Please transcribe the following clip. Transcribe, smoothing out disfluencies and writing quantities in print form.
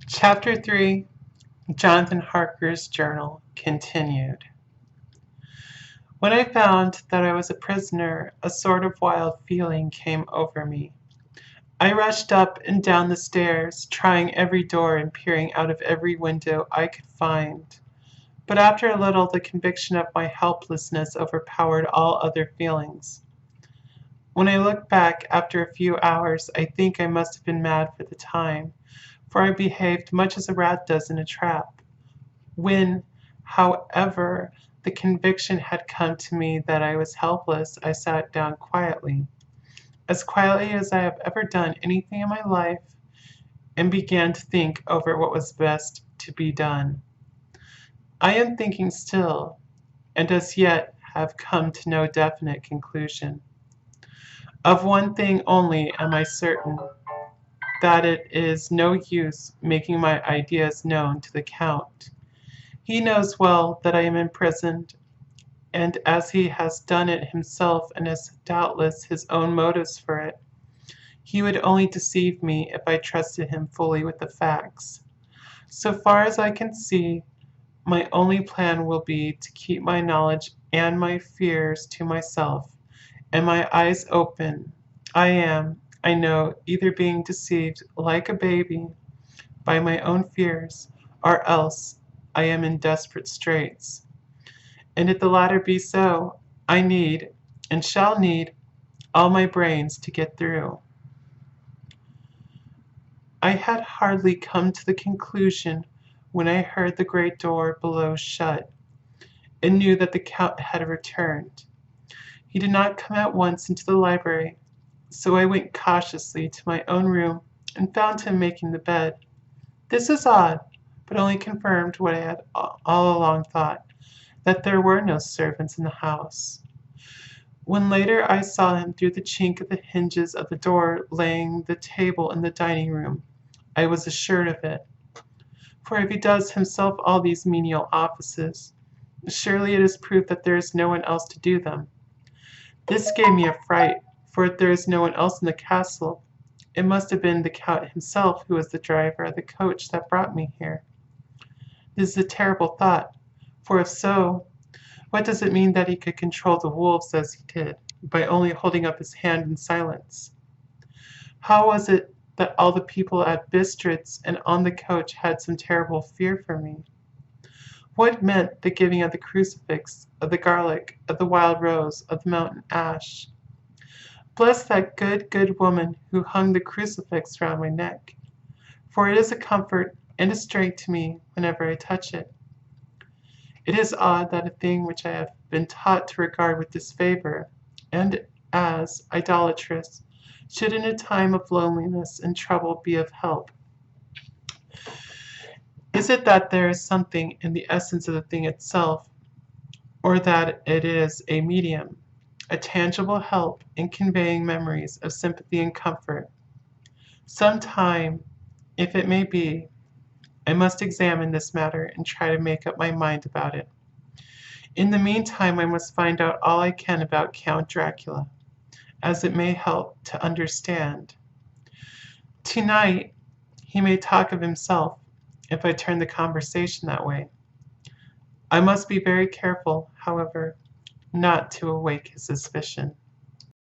Chapter 3, Jonathan Harker's Journal, continued. When I found that I was a prisoner, a sort of wild feeling came over me. I rushed up and down the stairs, trying every door and peering out of every window I could find. But after a little, the conviction of my helplessness overpowered all other feelings. When I look back after a few hours, I think I must have been mad for the time, for I behaved much as a rat does in a trap. When, however, the conviction had come to me that I was helpless, I sat down as quietly as I have ever done anything in my life, and began to think over what was best to be done. I am thinking still, and as yet have come to no definite conclusion. Of one thing only am I certain, that it is no use making my ideas known to the Count. He knows well that I am imprisoned, and as he has done it himself and has doubtless his own motives for it, he would only deceive me if I trusted him fully with the facts. So far as I can see, my only plan will be to keep my knowledge and my fears to myself, and my eyes open. I am, I know, either being deceived like a baby by my own fears, or else I am in desperate straits. And if the latter be so, I need, and shall need, all my brains to get through. I had hardly come to the conclusion when I heard the great door below shut, and knew that the Count had returned. He did not come at once into the library, so I went cautiously to my own room and found him making the bed. This is odd, but only confirmed what I had all along thought, that there were no servants in the house. When later I saw him through the chink of the hinges of the door laying the table in the dining room, I was assured of it. For if he does himself all these menial offices, surely it is proof that there is no one else to do them. This gave me a fright, for if there is no one else in the castle, it must have been the Count himself who was the driver of the coach that brought me here. This is a terrible thought, for if so, what does it mean that he could control the wolves as he did, by only holding up his hand in silence? How was it that all the people at Bistritz and on the coach had some terrible fear for me? What meant the giving of the crucifix, of the garlic, of the wild rose, of the mountain ash? Bless that good woman who hung the crucifix round my neck, for it is a comfort and a strength to me whenever I touch it. It is odd that a thing which I have been taught to regard with disfavor, and as idolatrous, should in a time of loneliness and trouble be of help. Is it that there is something in the essence of the thing itself, or that it is a medium, a tangible help in conveying memories of sympathy and comfort? Some time, if it may be, I must examine this matter and try to make up my mind about it. In the meantime, I must find out all I can about Count Dracula, as it may help to understand. Tonight, he may talk of himself, if I turn the conversation that way. I must be very careful, however, not to awake his suspicion.